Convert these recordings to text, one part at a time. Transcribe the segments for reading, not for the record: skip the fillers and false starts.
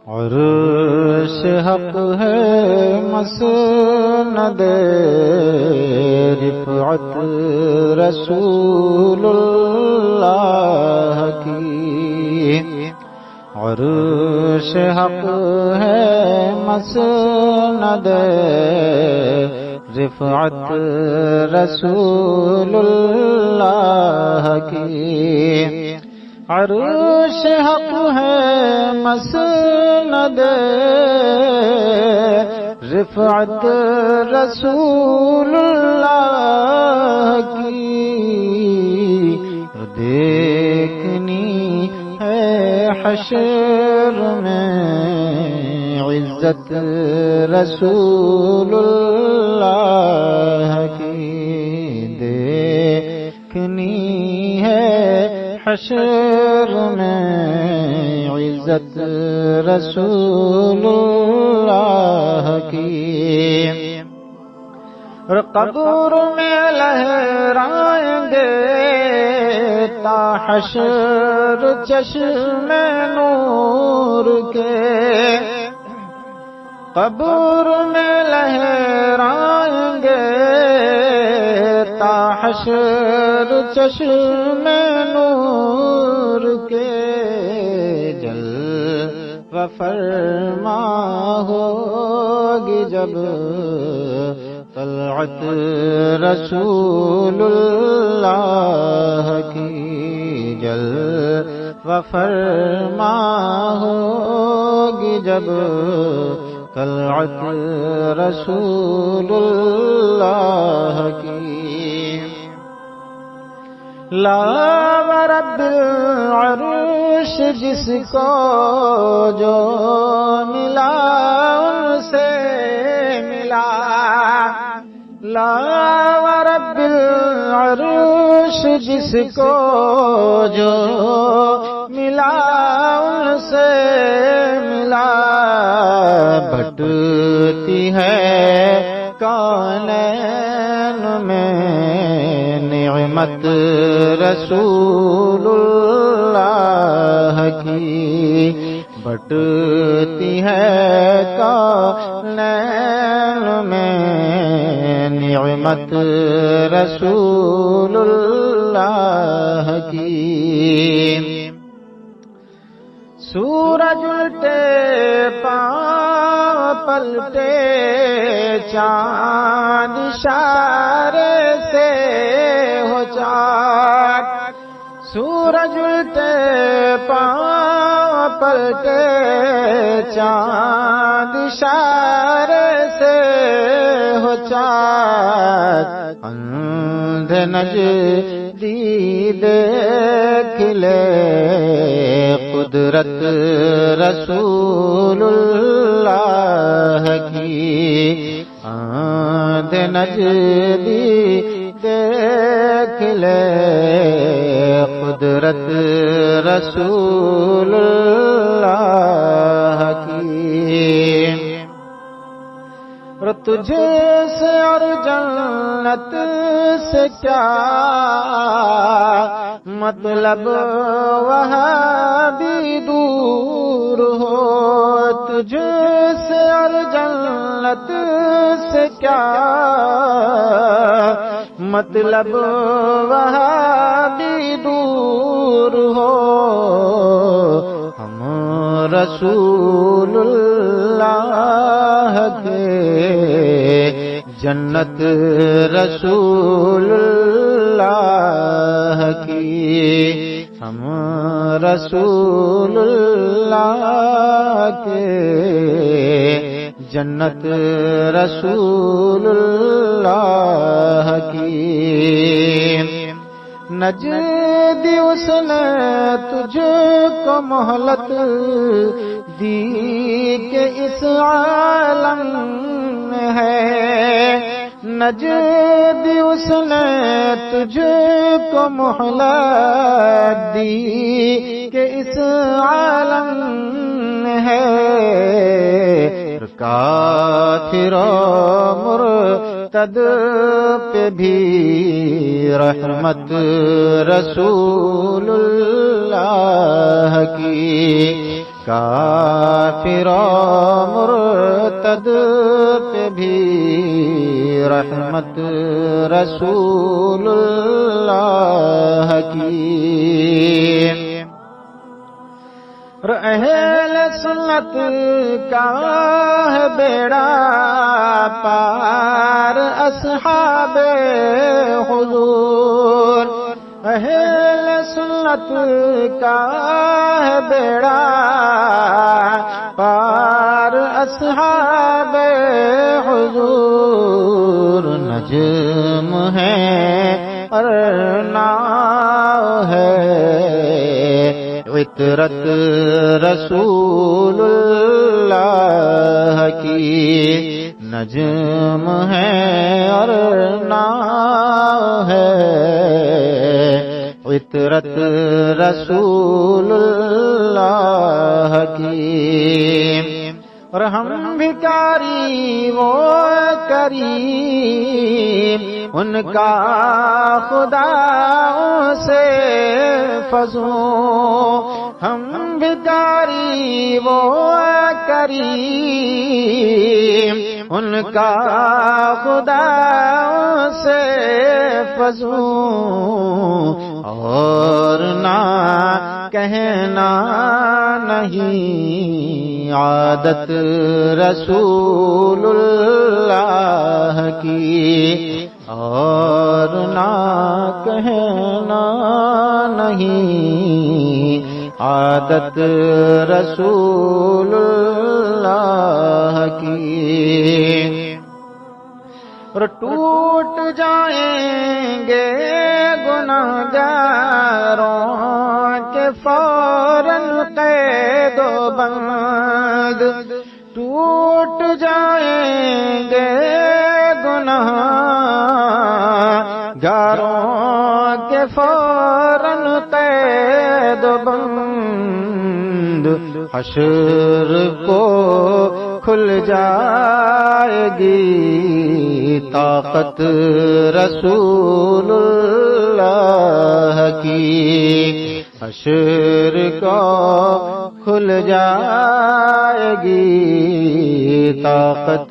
عرش حق ہے مسند رفعت رسول اللہ کی، عرش حق ہے مسند رفعت رسول اللہ کی، عرش حق ہے مسند رفعت رسول اللہ کی، دیکھنی ہے حشر میں عزت رسول اللہ کی، دیکھنی ہے حشر میں عزت رسول اللہ کی، قبر میں لہرائیں گے تا حشر چشم نور کے، قبر میں لہرائیں گے تا حشر چشم نور کے، جلوہ فرما ہوگی جب طلعت رسول اللہ کی، جلوہ فرما ہوگی جب طلعت رسول اللہ کی، لا ورب العرش جس کو جو ملا ان سے ملا، لا ورب العرش جس کو جو ملا ان سے ملا، بٹتی ہے کونین میں نعمت رسول اللہ کی، بٹتی ہے کونین میں نعمت رسول اللہ کی، سورج الٹے پاؤں پلٹے چاند اشارے سے ہو چاک، سورج الٹے پاؤں پلٹے چاند اشارے سے ہو چاک، اندھے نجدی دیکھ لے قدرت رسول اللہ کی، اندھے نجدی دیکھ لے قدرت رسول اللہ کی، تجھ سے اور جنت سے کیا مطلب وہاں بھی دور ہو، تجھ سے اور جنت سے کیا مطلب وہاں بھی دور ہو، ہم رسول اللہ کے جنت رسول اللہ کی، ہم رسول اللہ کے جنت رسول اللہ کی، نجدی اس نے تجھ کو مہلت دی کہ اس عالم میں ہے، نجدی اس نے تجھ کو مہلت دی کہ اس عالم میں ہے، کافر و مرتد پہ بھی رحمت رسول اللہ کی، کافر و مرتد پہ بھی رحمت رسول اللہ کی۔ اہل سنت کا ہے بیڑا پار اصحاب حضور، اہل سنت کا ہے بیڑا پار اصحاب حضور، نجم ہے ارناؤ ہے عطرت رسول اللہ کی، نجم ہے اور ناؤ ہے عطرت رسول اللہ کی۔ اور ہم بھکاری وہ کریم ان کا خداؤں سے فزوں، ہم بھکاری وہ کریم ان کا خداؤں سے فزوں، اور نہ کہنا نہیں عادت رسول اللہ کی، اور نہ کہنا نہیں عادت رسول اللہ کی۔ اور ٹوٹ جائیں گے گناہگاروں کے فوراً قید و بند، ٹوٹ جائیں گے گناہگاروں کے فوراً قید و بند، حشر کو کھل جائے گی طاقت رسول اللہ کی، حشر کو کھل جائے گی طاقت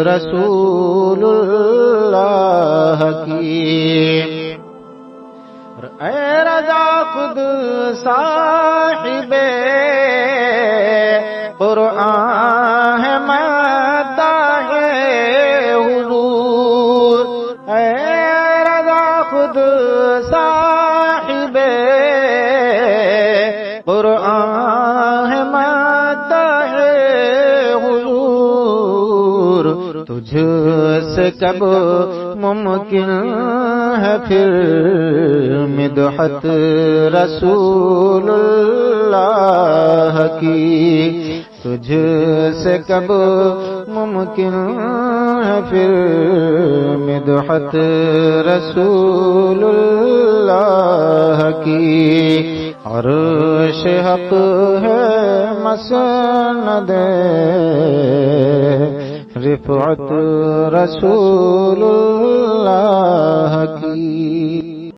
رسول اللہ کی۔ اے رضا خود صاحب قرآن ہے مداح حضور، اے رضا خود صاحب قرآن ہے مداح حضور، تجھ سے کب ممکن ہے پھر مدحت رسول اللہ کی، تجھ سے کب ممکن ہے پھر مدحت رسول اللہ کی، عرش حق ہے مسند رفعت رسول اللہ کی۔